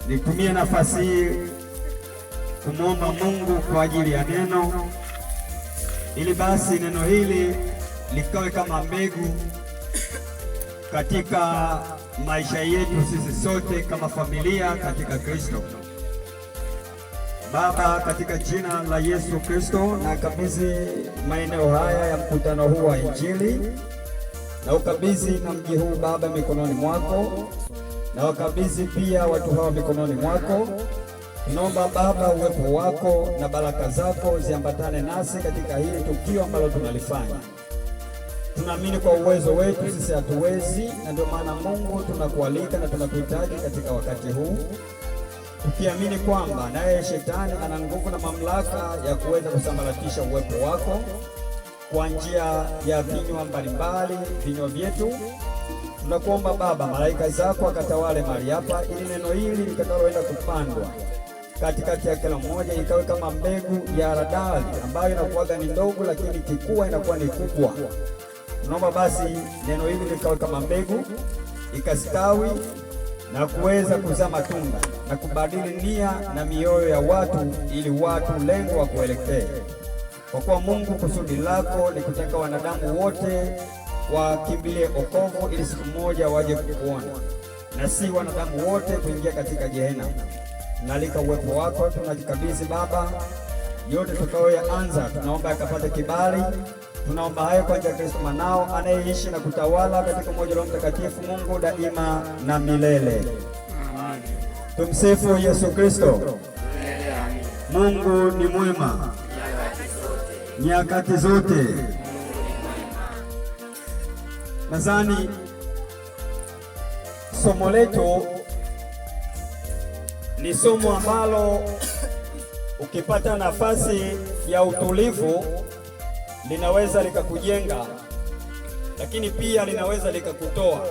nitumie nafasi hii kumwomba Mungu kwa ajili ya neno, ili basi neno hili likawe kama mbegu katika maisha yetu sisi sote kama familia katika Kristo. Baba, katika jina la Yesu Kristo, na kabidhi maeneo haya ya mkutano huu wa Injili, na ukabidhi na mji huu Baba mikononi mwako, na wakabidhi pia watu hawa mikononi mwako. Tunaomba Baba uwepo wako na baraka zako ziambatane nasi katika hili tukio ambalo tunalifanya. Tunaamini kwa uwezo wetu sisi hatuwezi, na ndio maana Mungu tunakualika na tunakuhitaji katika wakati huu, tukiamini kwamba naye shetani ana nguvu na mamlaka ya kuweza kusambaratisha uwepo wako kwa njia ya vinywa mbalimbali, vinywa vyetu. Tunakuomba Baba, malaika zako akatawale mahali hapa, ili neno hili litakaloenda kupandwa katikati ya kila mmoja ikawe kama mbegu ya haradali ambayo inakuwaga ni ndogo, lakini kikua inakuwa ni kubwa. Tunaomba basi neno hili likawe kama mbegu, ikastawi na kuweza kuzaa matunda na kubadili nia na mioyo ya watu, ili watu lengo wa kuelekea. Kwa kuwa Mungu, kusudi lako ni kutaka wanadamu wote wakimbilie wokovu, ili siku moja waje kukuona, na si wanadamu wote kuingia katika jehanamu. Nalika uwepo wako, tunajikabidhi Baba, yote tutakayoanza tunaomba yakapate kibali. Tunaomba hayo kwa njia ya Kristo mwanao anayeishi na kutawala katika umoja wa Mtakatifu Mungu daima na milele. Amen. Tumsifu Yesu Kristo. Mungu ni mwema nyakati zote. Nadhani somo letu ni somo ambalo ukipata nafasi ya utulivu linaweza likakujenga, lakini pia linaweza likakutoa.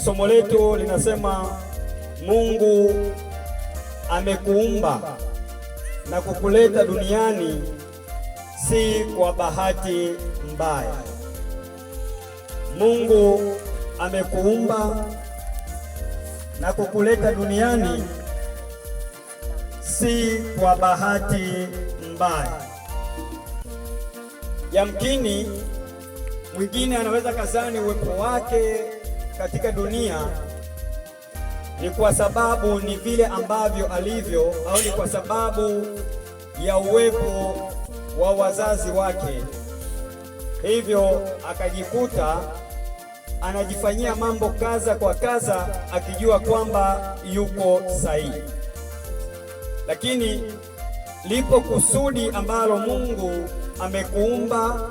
Somo letu linasema Mungu amekuumba na kukuleta duniani si kwa bahati mbaya. Mungu amekuumba na kukuleta duniani si kwa bahati mbaya. Yamkini mwingine anaweza kazani uwepo wake katika dunia ni kwa sababu ni vile ambavyo alivyo, au ni kwa sababu ya uwepo wa wazazi wake, hivyo akajikuta anajifanyia mambo kaza kwa kaza akijua kwamba yuko sahihi. Lakini lipo kusudi ambalo Mungu amekuumba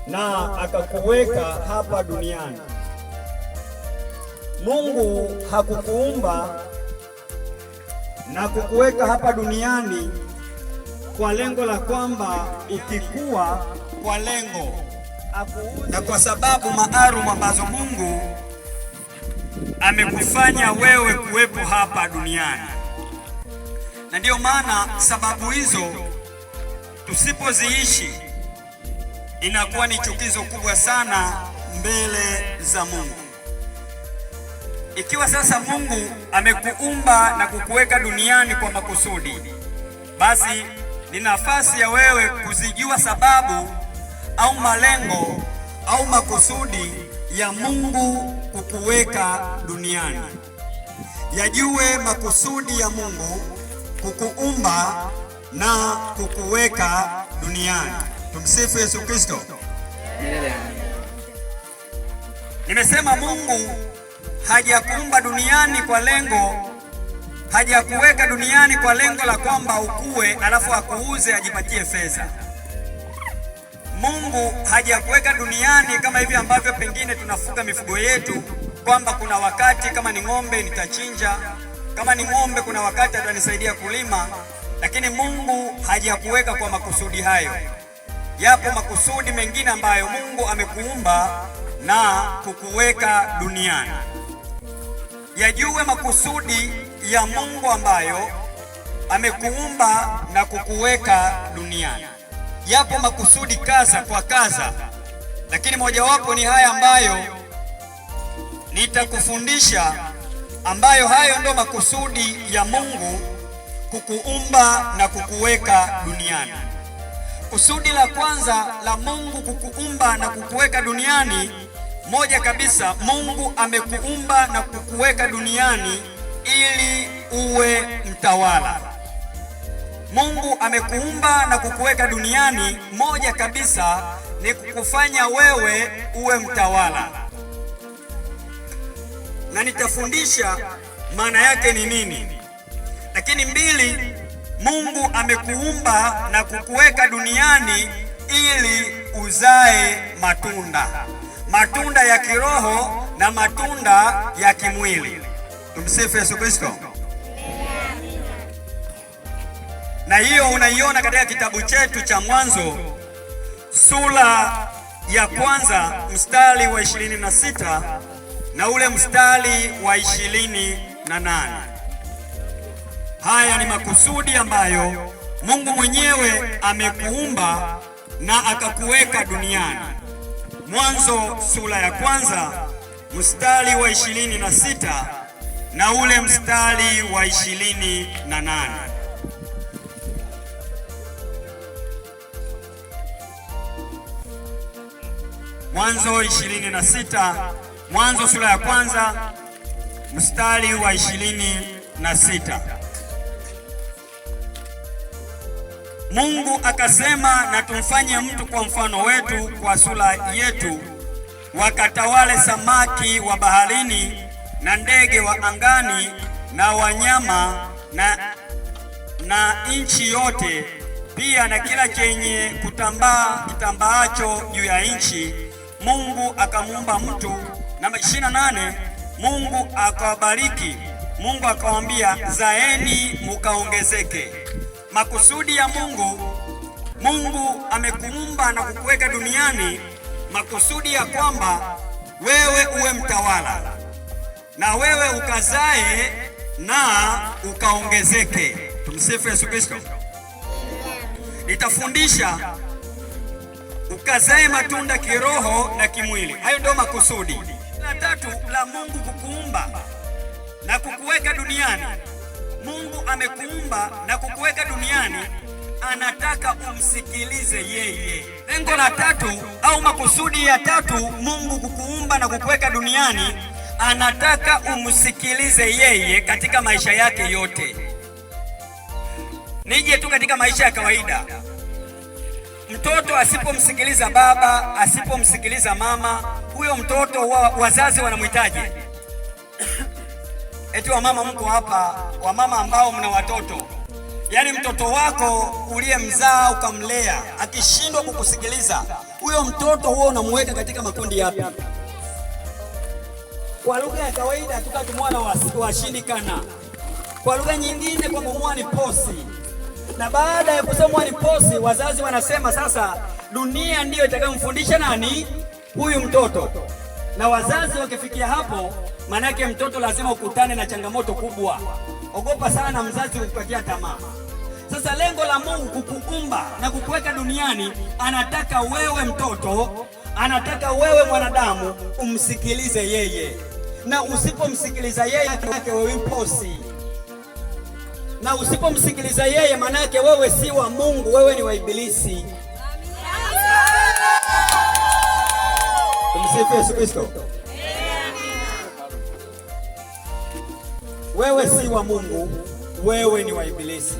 na akakuweka hapa duniani. Mungu hakukuumba na kukuweka hapa duniani kwa lengo la kwamba ukikua kwa lengo na kwa sababu maalum ambazo Mungu amekufanya wewe kuwepo hapa duniani. Na ndiyo maana sababu hizo tusipoziishi inakuwa ni chukizo kubwa sana mbele za Mungu. Ikiwa sasa Mungu amekuumba na kukuweka duniani kwa makusudi, basi ni nafasi ya wewe kuzijua sababu au malengo au makusudi ya Mungu kukuweka duniani. Yajue makusudi ya Mungu kukuumba na kukuweka duniani. Tumsifu Yesu Kristo. Nimesema Mungu hajakuumba duniani kwa lengo, hajakuweka duniani kwa lengo la kwamba ukue alafu akuuze ajipatie fedha. Mungu hajakuweka duniani kama hivi ambavyo pengine tunafuga mifugo yetu, kwamba kuna wakati kama ni ng'ombe nitachinja, kama ni ng'ombe kuna wakati atanisaidia kulima. Lakini Mungu hajakuweka kwa makusudi hayo. Yapo makusudi mengine ambayo Mungu amekuumba na kukuweka duniani. Yajue makusudi ya Mungu ambayo amekuumba na kukuweka duniani. Yapo makusudi kaza kwa kaza, lakini mojawapo ni haya ambayo nitakufundisha ambayo hayo ndo makusudi ya Mungu kukuumba na kukuweka duniani. Kusudi la kwanza la Mungu kukuumba na kukuweka duniani, moja kabisa, Mungu amekuumba na kukuweka duniani ili uwe mtawala. Mungu amekuumba na kukuweka duniani, moja kabisa ni kukufanya wewe uwe mtawala, na nitafundisha maana yake ni nini. Lakini mbili, Mungu amekuumba na kukuweka duniani ili uzae matunda, matunda ya kiroho na matunda ya kimwili. Tumsifu Yesu Kristo. Na hiyo unaiona katika kitabu chetu cha Mwanzo sura ya kwanza mstari wa 26 na ule mstari wa 28. Haya ni makusudi ambayo Mungu mwenyewe amekuumba na akakuweka duniani. Mwanzo sura ya kwanza mstari wa 26 na ule mstari wa 28. Mwanzo 26, Mwanzo sura ya kwanza mstari wa 26. Mungu akasema, na tumfanye mtu kwa mfano wetu, kwa sura yetu, wakatawale samaki wa baharini na ndege wa angani na wanyama na nchi yote, pia na kila chenye kutambaa kitambaacho juu ya nchi. Mungu akamuumba mtu. Namba 28, Mungu akawabariki. Mungu akawaambia, zaeni mukaongezeke. Makusudi ya Mungu, Mungu amekuumba na kukuweka duniani, makusudi ya kwamba wewe uwe mtawala na wewe ukazae na ukaongezeke. Tumsifu Yesu Kristo. Nitafundisha ukazae matunda kiroho na kimwili. Hayo ndio makusudi. La tatu la Mungu kukuumba na kukuweka duniani. Mungu amekuumba na kukuweka duniani, anataka umsikilize yeye. Lengo la tatu au makusudi ya tatu, Mungu kukuumba na kukuweka duniani, anataka umsikilize yeye katika maisha yake yote. Nije tu katika maisha ya kawaida. Mtoto asipomsikiliza baba, asipomsikiliza mama, huyo mtoto wazazi wanamhitaji. Eti wamama mko hapa, wamama ambao mna watoto, yaani mtoto wako uliyemzaa ukamlea akishindwa kukusikiliza, huyo mtoto huo unamuweka katika makundi yapi? Kwa lugha ya kawaida tukatumwana washindikana, kwa lugha nyingine kwa mwana posi. Na baada ya kusema mwana posi, wazazi wanasema sasa dunia ndiyo itakayomfundisha nani? Huyu mtoto. Na wazazi wakifikia hapo, manake mtoto lazima ukutane na changamoto kubwa. Ogopa sana mzazi kukupatia tamaa. Sasa lengo la Mungu kukuumba na kukuweka duniani, anataka wewe mtoto, anataka wewe mwanadamu umsikilize yeye. Na usipomsikiliza yeye, manake wewe mposi. Na usipomsikiliza yeye, manake wewe si wa Mungu, wewe ni wa Ibilisi. Tumsifu Yesu Kristo. Wewe si wa Mungu, wewe ni wa Ibilisi.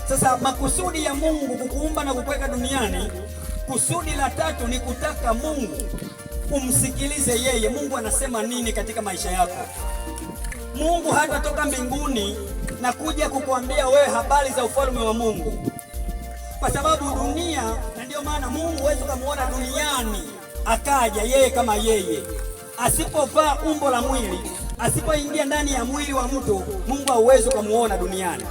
Sasa makusudi ya Mungu kukuumba na kukuweka duniani, kusudi la tatu ni kutaka Mungu umsikilize yeye. Mungu anasema nini katika maisha yako? Mungu hatatoka mbinguni na kuja kukuambia wewe habari za ufalme wa Mungu, kwa sababu dunia, na ndio maana Mungu huwezi kumuona duniani akaja yeye kama yeye. Asipovaa umbo la mwili, asipoingia ndani ya mwili wa mtu, Mungu hauwezi kumuona duniani.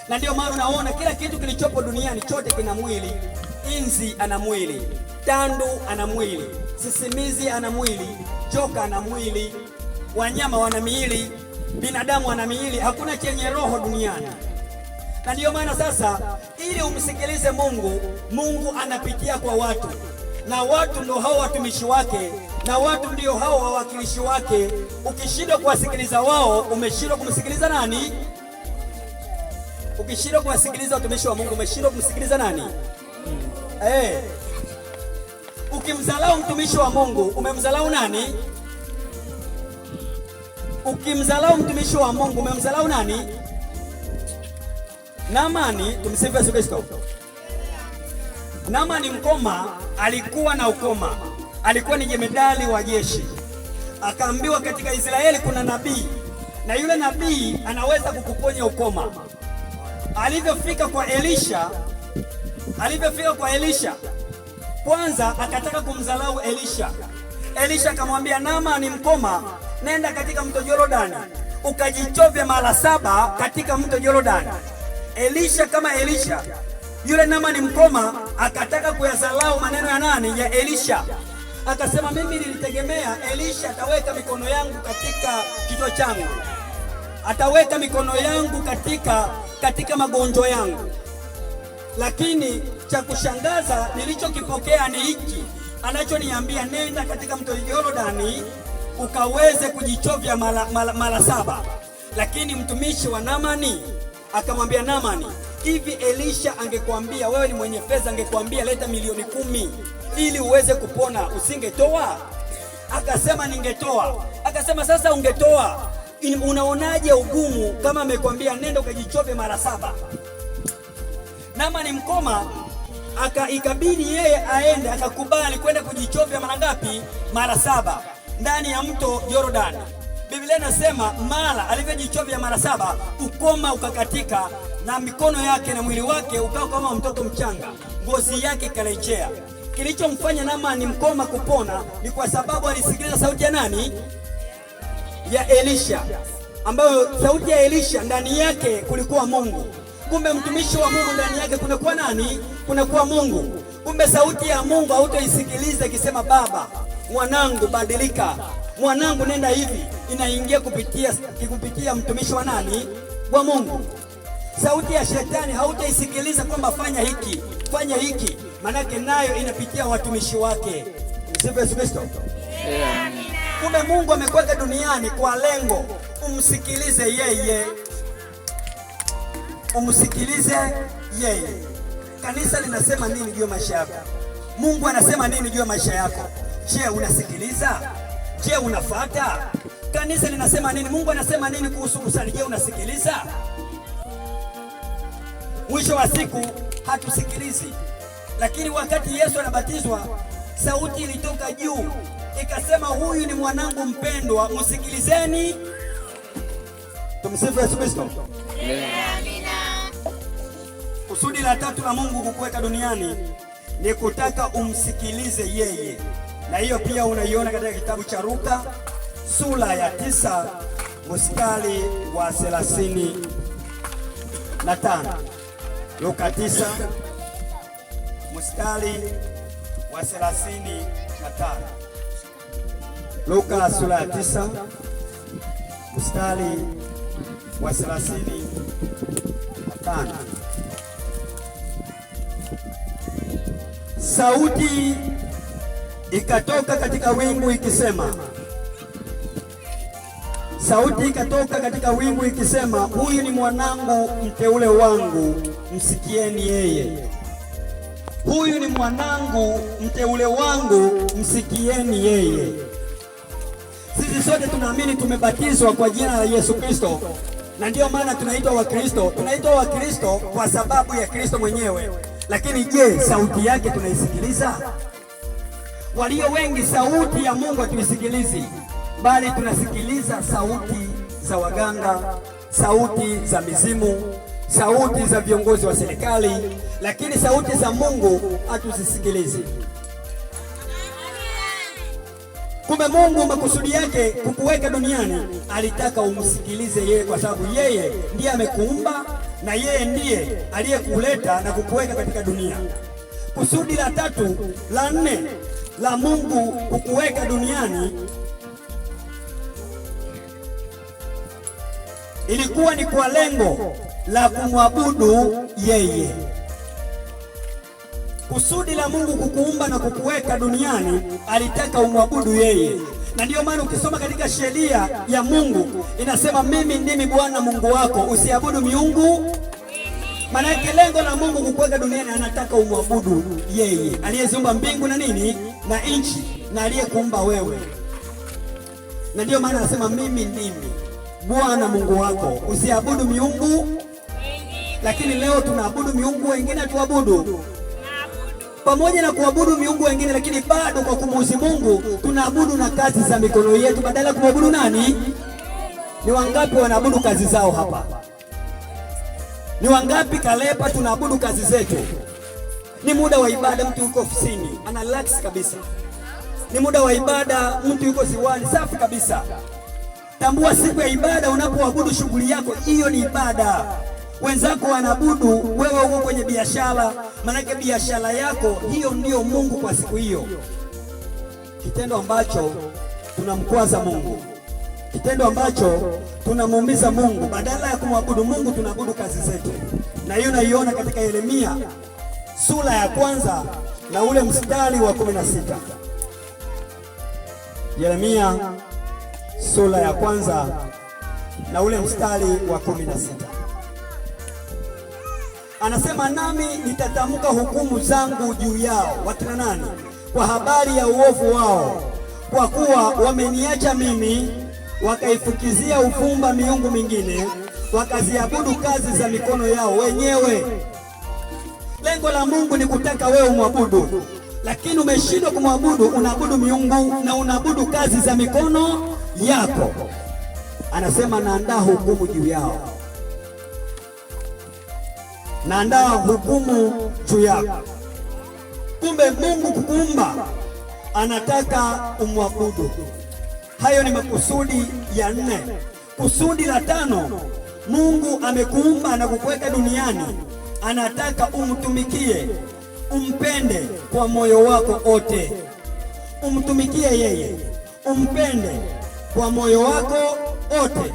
Na ndio maana unaona kila kitu kilichopo duniani chote kina mwili. Inzi ana mwili, tandu ana mwili, sisimizi ana mwili, joka ana mwili, wanyama wana miili, binadamu ana miili. Hakuna chenye roho duniani. Na ndio maana sasa, ili umsikilize Mungu, Mungu anapitia kwa watu, na watu ndio hao watumishi wake na watu ndio hao wawakilishi wake. Ukishindwa kuwasikiliza wao, umeshindwa kumsikiliza nani? Ukishindwa kuwasikiliza watumishi wa Mungu, umeshindwa kumsikiliza nani? Ukimdharau mtumishi wa Mungu, umemdharau nani? Ukimdharau mtumishi wa Mungu, umemdharau nani? Naamani, tumsifu Yesu Kristo. Naamani mkoma alikuwa na ukoma, alikuwa ni jemedali wa jeshi. Akaambiwa katika Israeli kuna nabii, na yule nabii anaweza kukuponya ukoma. Alivyofika kwa Elisha, kwanza akataka kumdharau Elisha. Elisha akamwambia, Naamani mkoma, nenda katika mto Yordani ukajichovya mara 7 katika mto Yordani. Elisha kama Elisha, yule Naamani mkoma akataka kuyadharau maneno ya nani? Ya Elisha. Akasema, mimi nilitegemea Elisha ataweka mikono yangu katika kichwa changu, ataweka mikono yangu katika magonjwa yangu, lakini cha kushangaza nilichokipokea ni hiki anachoniambia, nenda katika mto Yordani ukaweze kujichovya mara 7. Lakini mtumishi wa Naamani akamwambia Naamani, hivi Elisha angekwambia wewe ni mwenye pesa, angekwambia leta milioni 10 ili uweze kupona, usingetoa? Akasema ningetoa. Akasema sasa ungetoa, unaonaje ugumu kama amekwambia nenda ukajichovye mara 7? Naamani mkoma ikabidi yeye aende, akakubali kwenda kujichovya mara ngapi? Mara 7 ndani ya mto Yordani. Biblia inasema mara alivyojichovya mara 7, ukoma ukakatika, na mikono yake na mwili wake ukawa kama mtoto mchanga, ngozi yake ikarejea. Kilichomfanya Naamani mkoma kupona ni kwa sababu alisikiliza sauti ya nani? Ya Elisha, ambayo sauti ya Elisha ndani yake kulikuwa Mungu. Kumbe mtumishi wa Mungu ndani yake kunakuwa nani? Kunakuwa Mungu. Kumbe sauti ya Mungu hautoisikiliza ikisema, baba, mwanangu badilika, mwanangu nenda hivi, inaingia kupitia mtumishi wa nani? Wa Mungu. Sauti ya shetani hautaisikiliza kwamba fanya hiki, fanya hiki, manake nayo inapitia watumishi wake. Msifu Yesu Kristo. Kumbe Mungu amekweka duniani kwa lengo umsikilize yeye, umsikilize yeye. Kanisa linasema nini juu ya maisha yako? Mungu anasema nini juu ya maisha yako? Je, unasikiliza? Je, unafuata? Kanisa linasema nini? Mungu anasema nini kuhusu kusali? Je, unasikiliza? Mwisho wa siku hatusikilizi. Lakini wakati Yesu anabatizwa, sauti ilitoka juu ikasema, huyu ni mwanangu mpendwa, msikilizeni. Tumsifu Yesu Kristo. Kusudi la 3 la Mungu kukuweka duniani ni kutaka umsikilize yeye, na hiyo pia unaiona katika kitabu cha Luka sura ya 9 mstari wa 35. Luka 9 mstari wa 35. Luka sura ya 9 mstari wa 35. Sauti ikatoka katika wingu ikisema, sauti ikatoka katika wingu ikisema, huyu ni mwanangu mteule wangu, msikieni yeye. Huyu ni mwanangu mteule wangu, msikieni yeye. Sisi sote tunaamini tumebatizwa kwa jina la Yesu Kristo, na ndiyo maana tunaitwa Wakristo. Tunaitwa Wakristo kwa sababu ya Kristo mwenyewe. Lakini je, sauti yake tunaisikiliza? Walio wengi sauti ya Mungu hatuisikilizi, bali tunasikiliza sauti za waganga, sauti za mizimu, sauti za viongozi wa serikali, lakini sauti za Mungu hatuzisikilizi. Kumbe Mungu makusudi yake kukuweka duniani, alitaka umsikilize yeye, kwa sababu yeye ndiye amekuumba na yeye ndiye aliyekuleta na kukuweka katika dunia. Kusudi la 3 la 4 la Mungu kukuweka duniani ilikuwa ni kwa lengo la kumwabudu yeye. Kusudi la Mungu kukuumba na kukuweka duniani, alitaka umwabudu yeye. Na ndiyo maana ukisoma katika sheria ya Mungu inasema, mimi ndimi Bwana Mungu wako, usiabudu miungu. Maana yake lengo la Mungu kukuweka duniani, anataka umwabudu yeye aliyeziumba mbingu na nini na nchi, na aliyekuumba wewe. Na ndiyo maana anasema, mimi ndimi Bwana Mungu wako, usiabudu miungu. Lakini leo tunaabudu miungu wengine, tuabudu pamoja na kuabudu miungu wengine, lakini bado kwa kumuuzi Mungu tunaabudu na kazi za mikono yetu badala ya kumwabudu nani? Ni wangapi wanaabudu kazi zao hapa? Ni wangapi Kalepa tunaabudu kazi zetu? Ni muda wa ibada, mtu yuko ofisini ana relax kabisa. Ni muda wa ibada, mtu yuko ziwani safi kabisa. Tambua siku ya ibada, unapoabudu shughuli yako hiyo ni ibada. Wenzako wanaabudu, wewe uko kwenye biashara, manake biashara yako hiyo ndio Mungu kwa siku hiyo. Kitendo ambacho tunamkwaza Mungu, kitendo ambacho tunamuumiza Mungu, badala ya kumwabudu Mungu tunaabudu kazi zetu. Na hiyo naiona katika Yeremia sura ya 1 na ule mstari wa 16. Yeremia sura ya 1 na ule mstari wa 16. Anasema, nami nitatamka hukumu zangu juu yao. Wakina nani? Kwa habari ya uovu wao, kwa kuwa wameniacha mimi, wakaifukizia uvumba miungu mingine, wakaziabudu kazi za mikono yao wenyewe. Lengo la Mungu ni kutaka wewe umwabudu, lakini umeshindwa kumwabudu, unaabudu miungu na unaabudu kazi za mikono yako. Anasema, naandaa hukumu juu yao, naandaa hukumu juu yako. Kumbe Mungu kukuumba anataka umwabudu. Hayo ni makusudi ya 4. Kusudi la 5, Mungu amekuumba na kukuweka duniani, anataka umtumikie, umpende kwa moyo wako wote. Umtumikie yeye, umpende kwa moyo wako wote,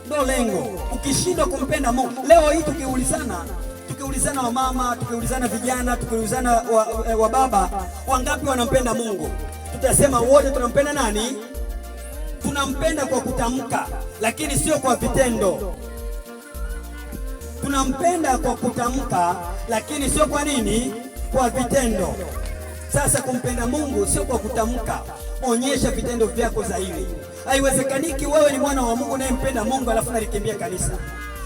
ndio lengo. Ukishindwa kumpenda Mungu, leo hii tukiulizana wa mama, tukiulizana vijana, tukiulizana wa baba, wangapi wanampenda Mungu? Tutasema wote tunampenda nani? Tunampenda kwa kutamka, lakini sio kwa vitendo. Tunampenda kwa kutamka, lakini sio kwa nini? Kwa vitendo. Sasa kumpenda Mungu sio kwa kutamka, onyesha vitendo vyako zaidi. Haiwezekaniki wewe ni mwana wa Mungu unayempenda Mungu alafu nalikimbia kanisa.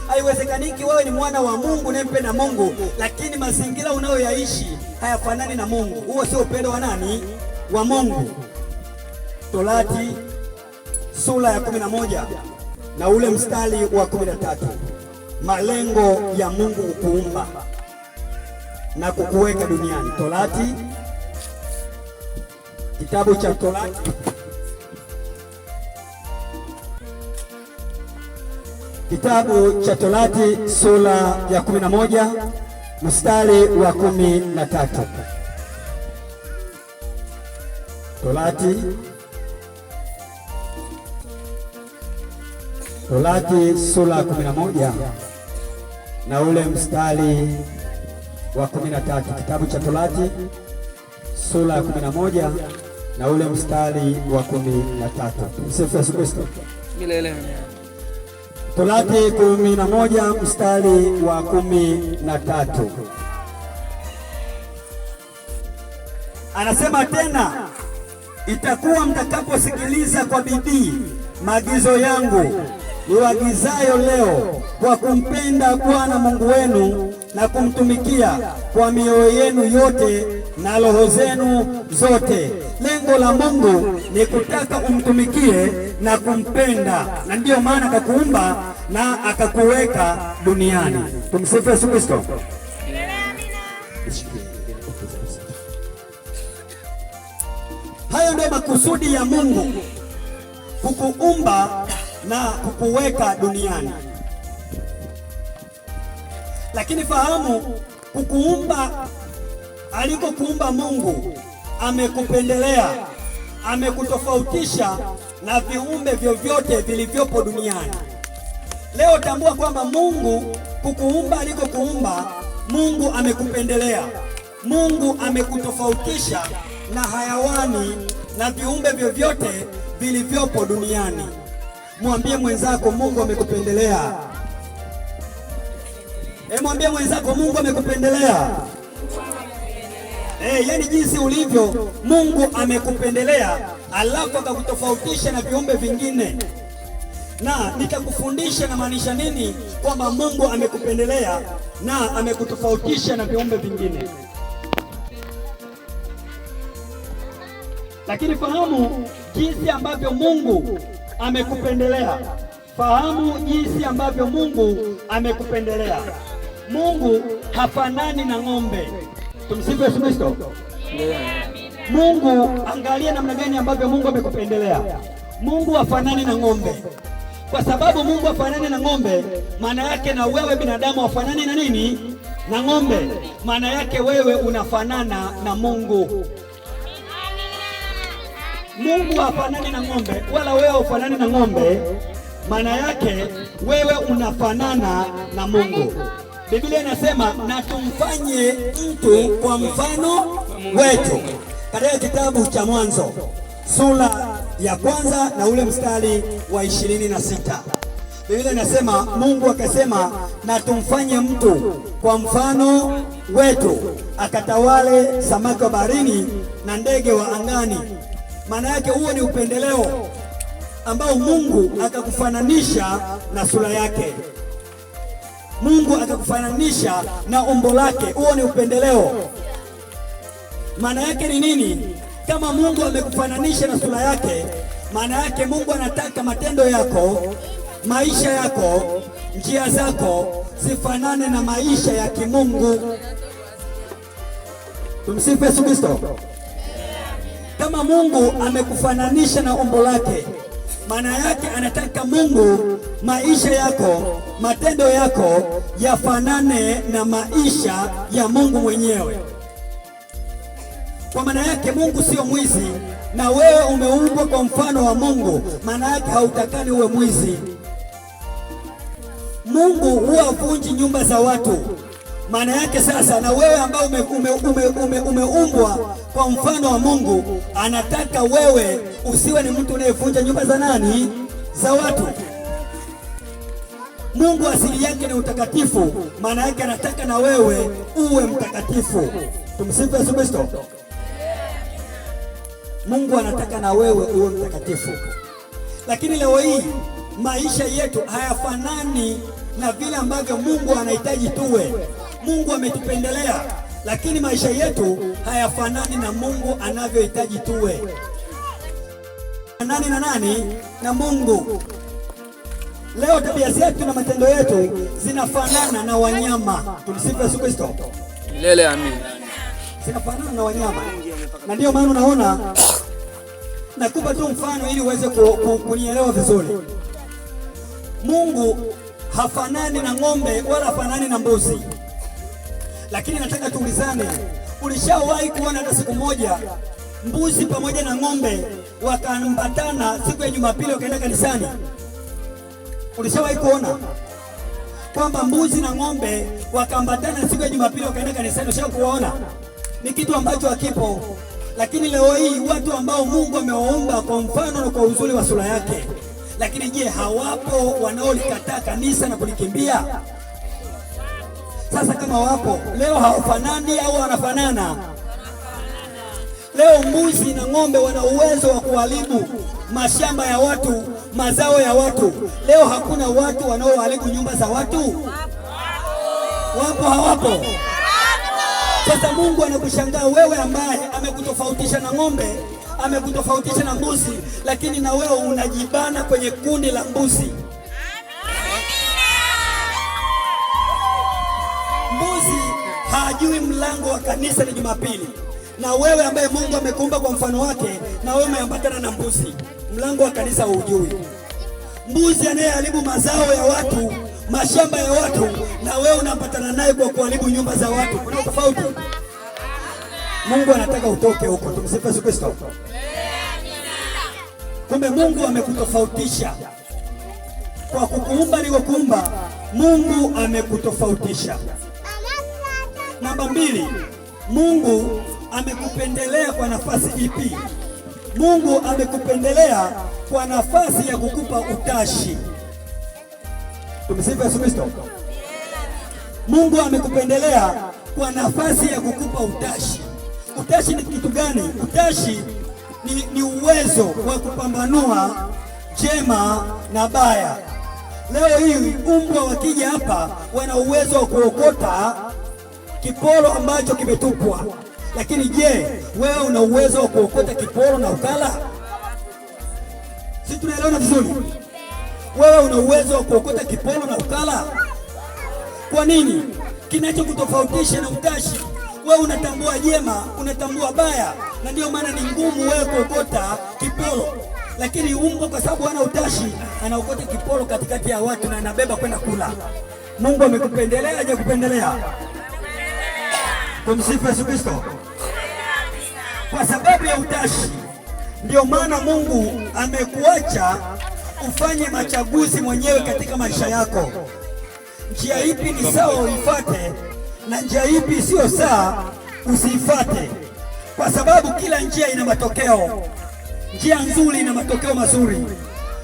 Haiwezekaniki wewe ni mwana wa Mungu unayempenda Mungu lakini mazingira unayoyaishi hayafanani na Mungu. Huo sio upendo wa nani? Wa Mungu. Torati sura ya 11 na ule mstari wa 13. Malengo ya Mungu kukuumba na kukuweka duniani. Torati, kitabu cha Torati sura ya 11 mstari wa 13. Torati sura ya 11 na ule mstari wa 13. Kitabu cha Torati sura ya 11 na ule mstari wa 13. Msifu Yesu Kristo. Milele. Torati 11 mstari wa 13. Anasema tena, itakuwa mtakaposikiliza kwa bidii maagizo yangu niwaagizayo leo, kwa kumpenda Bwana Mungu wenu na kumtumikia kwa mioyo yenu yote na roho zenu zote. Lengo la Mungu ni kutaka umtumikie na kumpenda, na ndiyo maana akakuumba na akakuweka duniani. Tumsifu Yesu Kristo. Hayo ndio makusudi ya Mungu, kukuumba na kukuweka duniani. Lakini fahamu, kukuumba alikokuumba Mungu, amekupendelea, amekutofautisha na viumbe vyovyote vilivyopo duniani. Leo tambua kwamba Mungu kukuumba alikokuumba Mungu amekupendelea, Mungu amekutofautisha na hayawani na viumbe vyovyote vilivyopo duniani. Mwambie mwenzako Mungu amekupendelea. Mwambie mwenzako Mungu amekupendelea. Yani jinsi ulivyo Mungu amekupendelea, alafu akakutofautisha na viumbe vingine. Na nitakufundisha na maanisha nini kwamba Mungu amekupendelea na amekutofautisha na viumbe vingine. Lakini fahamu jinsi ambavyo Mungu amekupendelea. Fahamu jinsi ambavyo Mungu amekupendelea. Mungu hafanani na ng'ombe. Tumsifu Yesu Kristo. Mungu, angalia namna gani ambavyo Mungu amekupendelea. Mungu hafanani na ng'ombe. Kwa sababu Mungu hafanani na ng'ombe, maana yake na wewe binadamu hafanani na nini? Na ng'ombe. Maana yake wewe unafanana na Mungu. Mungu hafanani na ng'ombe, wala wewe hufanani na ng'ombe. Maana yake wewe unafanana na Mungu. Biblia inasema na tumfanye mtu kwa mfano wetu, katika kitabu cha Mwanzo sura ya 1 na ule mstari wa 26. Biblia inasema Mungu akasema na tumfanye mtu kwa mfano wetu, akatawale samaki wa baharini na ndege wa angani. Maana yake huo ni upendeleo ambao Mungu akakufananisha na sura yake. Mungu akakufananisha na umbo lake. Huo ni upendeleo. Maana yake ni nini? Kama Mungu amekufananisha na sura yake, maana yake Mungu anataka matendo yako, maisha yako, njia zako zifanane na maisha ya kimungu. Tumsifu Yesu Kristo. Kama Mungu amekufananisha na umbo lake, maana yake anataka Mungu maisha yako, matendo yako yafanane na maisha ya Mungu mwenyewe. Kwa maana yake Mungu sio mwizi, na wewe umeumbwa kwa mfano wa Mungu. Maana yake hautakani uwe mwizi. Mungu huwa havunji nyumba za watu. Maana yake sasa, na wewe ambao umeumbwa kwa mfano wa Mungu, anataka wewe usiwe ni mtu unayevunja nyumba za nani? Za watu. Mungu asili yake ni utakatifu. Maana yake anataka na wewe uwe mtakatifu. Tumsifu Yesu Kristo. Mungu anataka na wewe uwe mtakatifu. Lakini leo hii maisha yetu hayafanani na vile ambavyo Mungu anahitaji tuwe. Mungu ametupendelea, lakini maisha yetu hayafanani na Mungu anavyohitaji tuwe. Nani na nani? Na Mungu. Leo tabia zetu na matendo yetu zinafanana na wanyama. Tumsifu Yesu Kristo. Milele amina. Zinafanana na wanyama. Na ndio maana unaona, nakupa tu mfano ili uweze kunielewa vizuri. Mungu hafanani na ng'ombe wala hafanani na mbuzi. Lakini nataka tuulizane, ulishawahi kuona hata siku moja mbuzi pamoja na ng'ombe wakaambatana siku ya Jumapili wakaenda kanisani? Ulishawahi kuona kwamba mbuzi na ng'ombe wakaambatana siku ya Jumapili wakaenda kanisani? Ulishawahi kuona? Ni kitu ambacho hakipo. Lakini leo hii watu ambao Mungu amewaumba kwa mfano na kwa uzuri wa sura yake, lakini je, hawapo wanaolikataa kanisa na kulikimbia? Sasa kama wapo, leo hawafanani au wanafanana? Leo mbuzi na ng'ombe wana uwezo wa kuharibu mashamba ya watu, mazao ya watu. Leo hakuna watu wanaoharibu nyumba za watu? Wapo hawapo? Sasa Mungu anakushangaa wewe ambaye amekutofautisha na ng'ombe, amekutofautisha na mbuzi, lakini na wewe unajibana kwenye kundi la mbuzi. Mbuzi hajui mlango wa kanisa ni Jumapili, na wewe ambaye Mungu amekuumba kwa mfano wake, na wewe umeambatana na mbuzi, mlango wa kanisa hujui. Mbuzi anayeharibu mazao ya watu, mashamba ya watu, na wewe unapatana naye kwa kuharibu nyumba za watu. Kuna tofauti. Mungu anataka utoke huko. Tumsifu Yesu Kristo. Kumbe Mungu amekutofautisha kwa kukuumba alivyokuumba. Mungu amekutofautisha. Namba 2, Mungu amekupendelea kwa nafasi ipi? Mungu amekupendelea kwa nafasi ya kukupa utashi. Tumsifu Yesu Kristo. Mungu amekupendelea kwa nafasi ya kukupa utashi. Utashi ni kitu gani? Utashi ni uwezo wa kupambanua jema na baya. Leo hii umbwa wakija hapa wana uwezo wa kuokota kiporo ambacho kimetupwa, lakini je, wewe una uwezo wa kuokota kiporo na ukala? Si tunaelewana vizuri? Wewe una uwezo wa kuokota kiporo na ukala? Kwa nini? Kinachokutofautisha na utashi, wewe unatambua jema, unatambua baya, na ndio maana ni ngumu wewe kuokota kiporo. Lakini umbwa kwa sababu hana utashi, anaokota kiporo katikati ya watu na anabeba kwenda kula. Mungu amekupendelea, hajakupendelea? Tumsifu Yesu Kristo. Kwa sababu ya utashi, ndio maana Mungu amekuacha ufanye machaguzi mwenyewe katika maisha yako. Njia ipi ni sawa uifuate na njia ipi sio sawa usiifuate, kwa sababu kila njia ina matokeo. Njia nzuri ina matokeo mazuri,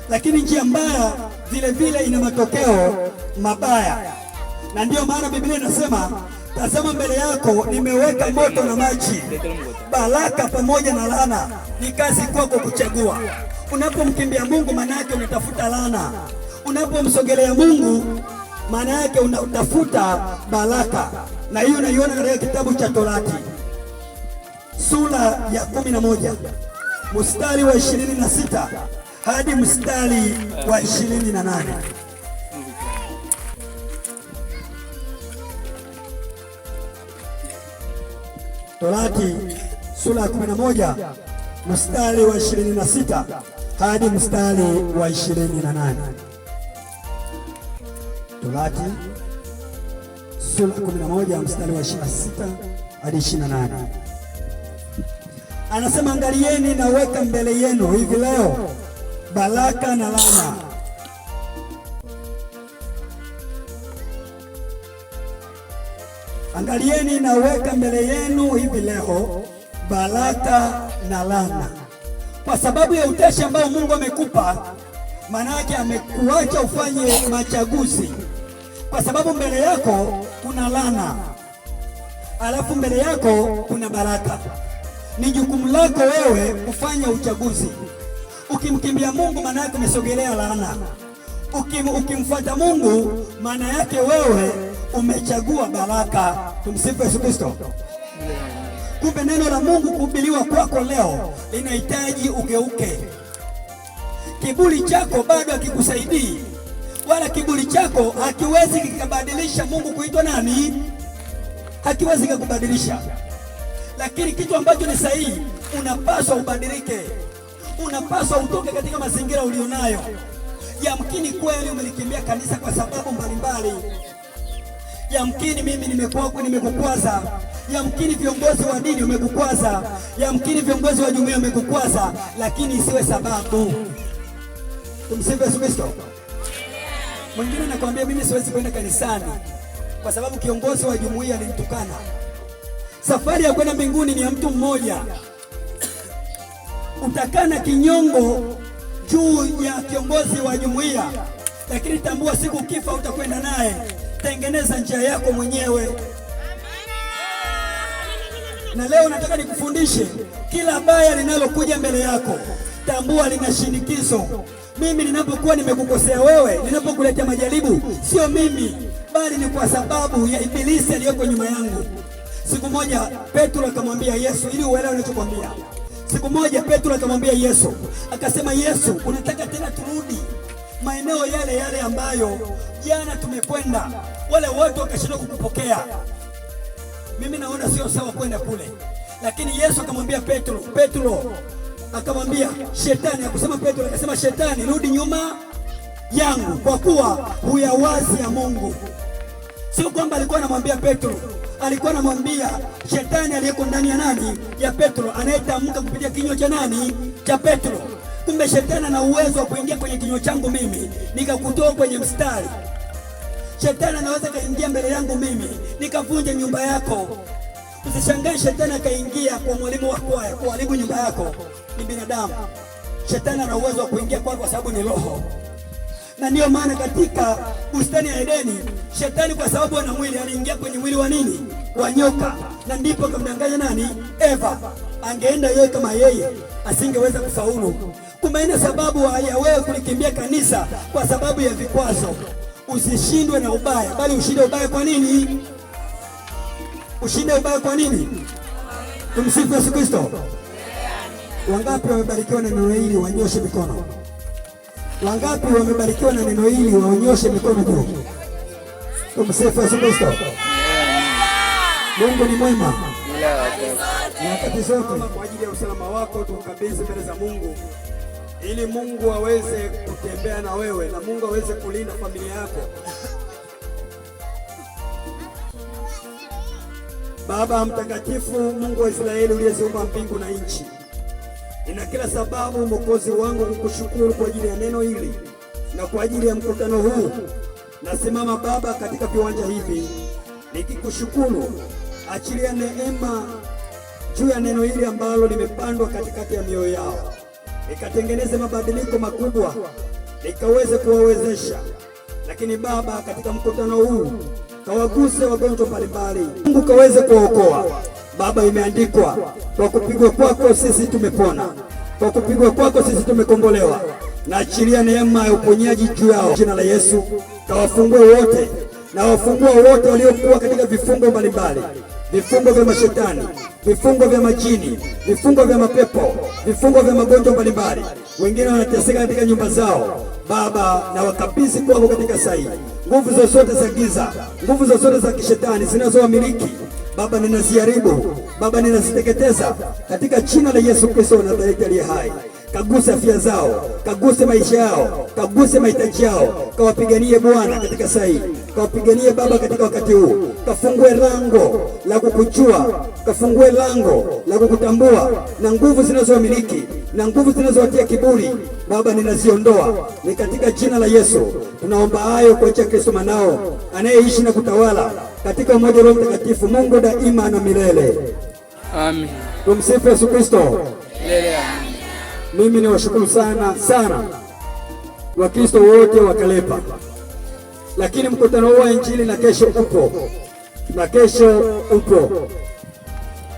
lakini njia mbaya vile vile ina matokeo mabaya. Na ndiyo maana Biblia inasema, tazama mbele yako nimeweka moto na maji, baraka pamoja na laana, ni kazi kwako kuchagua. Unapomkimbia Mungu, maana yake unatafuta laana. Unapomsogelea Mungu, maana yake unatafuta baraka. Na hiyo unaiona katika kitabu cha Torati sura ya 11 mstari wa 26 hadi mstari wa 28. Torati sura ya 11 mstari wa 26 hadi mstari wa 28. Torati sura ya 11 mstari wa 26 hadi 28. Anasema, angalieni naweka mbele yenu hivi leo baraka na laana. Angalieni naweka mbele yenu hivi leo baraka na laana. Kwa sababu ya utashi ambao Mungu amekupa, maana yake amekuacha ufanye machaguzi, kwa sababu mbele yako kuna laana, alafu mbele yako kuna baraka. Ni jukumu lako wewe kufanya uchaguzi. Ukimkimbia Mungu, maana yake umesogelea laana. Ukimfuata Mungu, maana yake wewe umechagua baraka. Tumsifu Yesu Kristo. Kumbe neno la Mungu kuhubiriwa kwako leo linahitaji ugeuke. Kiburi chako bado hakikusaidii, wala kiburi chako hakiwezi kikabadilisha Mungu kuitwa nani. Hakiwezi kukubadilisha. Lakini kitu ambacho ni sahihi, unapaswa ubadilike. Unapaswa utoke katika mazingira ulionayo. Yamkini kweli umelikimbia kanisa kwa sababu mbalimbali. Yamkini mimi nimekukwaza. Yamkini viongozi wa dini wamekukwaza. Yamkini viongozi wa jumuiya wamekukwaza, lakini isiwe sababu. Tumsifu Yesu Kristo. Mwingine anakuambia mimi siwezi kwenda kanisani kwa sababu kiongozi wa jumuiya alinitukana. Safari ya kwenda mbinguni ni ya mtu mmoja. Utakana kinyongo juu ya kiongozi wa jumuiya, lakini tambua siku ukifa utakwenda naye. Tengeneza njia yako mwenyewe. Na leo nataka nikufundishe, kila baya linalokuja mbele yako, tambua lina shinikizo. Mimi ninapokuwa nimekukosea wewe, ninapokuletea majaribu, sio mimi, bali ni kwa sababu ya ibilisi aliyoko nyuma yangu. Siku moja Petro akamwambia Yesu, ili uelewe ninachokwambia. Siku moja Petro akamwambia Yesu, akasema, Yesu, unataka tena turudi maeneo yale yale ambayo jana tumekwenda, wale watu wakashindwa kukupokea? Mimi naona sio sawa kwenda kule. Lakini Yesu akamwambia Petro akamwambia shetani, akusema Petro, akasema shetani, rudi nyuma yangu, kwa kuwa huyawazi ya Mungu. Sio kwamba alikuwa anamwambia Petro, alikuwa anamwambia shetani aliyeko ndani ya nani? Ya Petro, anayetamka kupitia kinywa cha nani? Cha Petro. Kumbe shetani ana uwezo wa kuingia kwenye kinywa changu mimi nikakutoa kwenye mstari. Shetani anaweza kaingia mbele yangu mimi nikavunja nyumba yako. Usishangae shetani akaingia kwa mwalimu wa kwaya kuharibu nyumba yako. Ni binadamu. Shetani ana uwezo wa kuingia kwako kwa sababu ni roho. Na ndio maana katika bustani ya Edeni, shetani kwa sababu ana mwili aliingia kwenye mwili wa nini? Wa nyoka. Na ndipo akamdanganya nani? Eva. Angeenda yeye kama yeye, asingeweza kufaulu. Kumbe ina sababu ya wewe kulikimbia kanisa kwa sababu ya vikwazo. Usishindwe na ubaya, bali ushinde ubaya. Kwa nini? Ushinde ubaya kwa nini? Tumsifu Yesu Kristo. Wangapi wamebarikiwa na neno hili wanyoshe mikono? Wangapi wamebarikiwa na neno hili wanyoshe mikono juu? Tumsifu Yesu Kristo. Mungu ni mwema. Nyakati zote. Kwa ajili ya usalama wako tukabidhi mbele za Mungu, ili Mungu aweze kutembea na wewe na Mungu aweze kulinda familia yako. Baba mtakatifu, Mungu wa Israeli uliyeziumba mbingu na nchi, ina kila sababu Mwokozi wangu kukushukuru kwa ajili ya neno hili na kwa ajili ya mkutano huu. Nasimama Baba katika viwanja hivi nikikushukuru. Achilia neema juu ya neno hili ambalo limepandwa katikati ya mioyo yao, ikatengeneze mabadiliko makubwa, ikaweze kuwawezesha. Lakini Baba, katika mkutano huu kawaguse wagonjwa mbalimbali, Mungu kaweze kuwaokoa. Baba, imeandikwa, kwa kupigwa kwako sisi tumepona, kwa kupigwa kwako sisi tumekombolewa. Na achilia neema ya uponyaji juu yao, jina la Yesu. Kawafungue wote na wafungua wote waliokuwa katika vifungo mbalimbali, vifungo vya mashetani, vifungo vya majini, vifungo vya mapepo, vifungo vya magonjwa mbalimbali. Wengine wanateseka katika nyumba zao. Baba, na wakabidhi kwako katika saa hii nguvu zozote za giza, nguvu zozote za kishetani zinazowamiliki Baba, ninaziharibu Baba, ninaziteketeza katika jina la Yesu Kristo wa Nazareti aliye hai. Kaguse afya zao, kaguse maisha yao, kaguse mahitaji yao. Kawapiganie Bwana katika saa hii, kawapiganie Baba katika wakati huu. Kafungue lango la kukujua, kafungue lango la kukutambua, na nguvu zinazowamiliki na nguvu zinazowatia kiburi Baba, ninaziondoa. Ni katika jina la Yesu tunaomba hayo kwa njia ya Kristo mwanao anayeishi na kutawala katika umoja wa Roho Mtakatifu, Mungu daima na milele. Amen. Tumsifu Yesu Kristo. Mimi niwashukuru sana Wakristo wote wa Kalepa. Lakini mkutano huu wa Injili na kesho upo.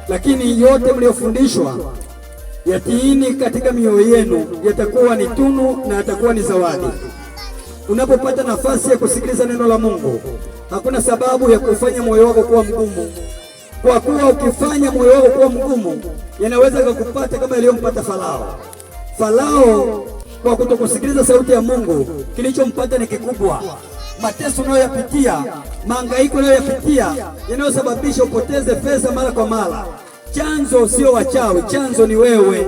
Lakini yote mliofundishwa yatiini katika mioyo yenu, yatakuwa ni tunu na yatakuwa ni zawadi. Unapopata nafasi ya kusikiliza neno la Mungu, hakuna sababu ya kufanya moyo wako kuwa mgumu, kwa kuwa ukifanya moyo wako kuwa mgumu, yanaweza kukupata kama iliyompata Farao kwa kutokusikiliza sauti ya Mungu. Kilichompata ni kikubwa. Mateso unayoyapitia, mahangaiko unayoyapitia yanayosababisha upoteze pesa mara kwa mara, chanzo sio wachawi, chanzo ni wewe,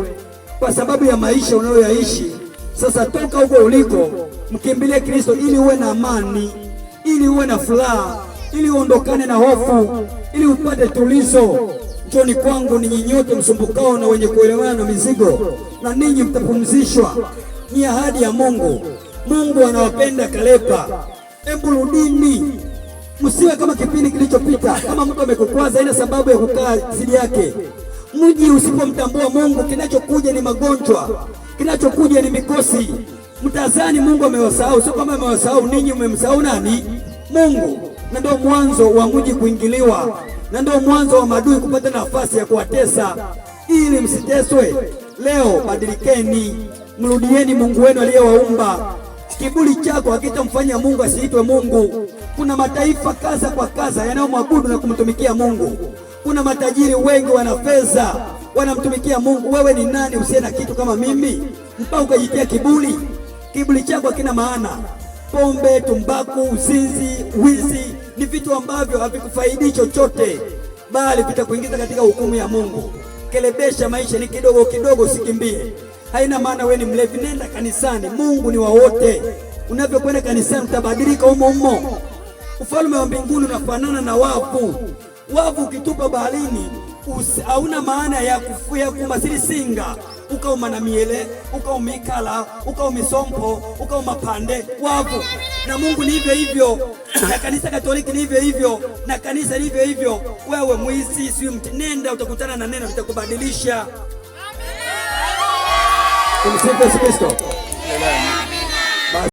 kwa sababu ya maisha unayoyaishi. Sasa toka huko uliko, mkimbilie Kristo ili uwe na amani, ili uwe na furaha, ili uondokane na hofu, ili upate tulizo. Njoni kwangu ninyi nyote msumbukao na wenye kuelewana na mizigo, na ninyi mtapumzishwa. Ni ahadi ya Mungu. Mungu anawapenda Kalepa. Hebu rudini, msiwe kama kipindi kilichopita. Kama mtu amekukwaza, ina sababu ya kukaa zidi yake. Mji usipomtambua Mungu, kinachokuja ni magonjwa, kinachokuja ni mikosi. Mtazani Mungu amewasahau, sio kama amewasahau ninyi, mmemsahau nani? Mungu. Na ndio mwanzo wa mji kuingiliwa, na ndio mwanzo wa maadui kupata nafasi ya kuwatesa ili msiteswe. Leo badilikeni, mrudieni Mungu wenu aliyewaumba. Kiburi chako hakitamfanya Mungu asiitwe Mungu. Kuna mataifa kaza kwa kaza yanayomwabudu na kumtumikia Mungu. Kuna matajiri wengi wana fedha, wanamtumikia Mungu. Wewe ni nani usiye na kitu kama mimi mpaka ukajitia kiburi? Kiburi chako hakina maana. Pombe, tumbaku, uzinzi, wizi ni vitu ambavyo havikufaidi chochote, bali vitakuingiza katika hukumu ya Mungu. Kelebesha maisha, ni kidogo kidogo, usikimbie. Haina maana wewe ni mlevi, nenda kanisani. Mungu ni wa wote. Unavyokwenda kanisani utabadilika humo. Ufalme wa mbinguni unafanana na wavu. Wavu ukitupa baharini hauna maana ya kumasiri singa. ukauma na miele, ukauma ikala, ukauma misompo, ukauma pande wapo. Na Mungu ni hivyo hivyo, na kanisa Katoliki ni hivyo hivyo, na kanisa ni hivyo hivyo. Wewe mwizi, si nenda utakutana na neno litakubadilisha. Tumsifu Yesu Kristo.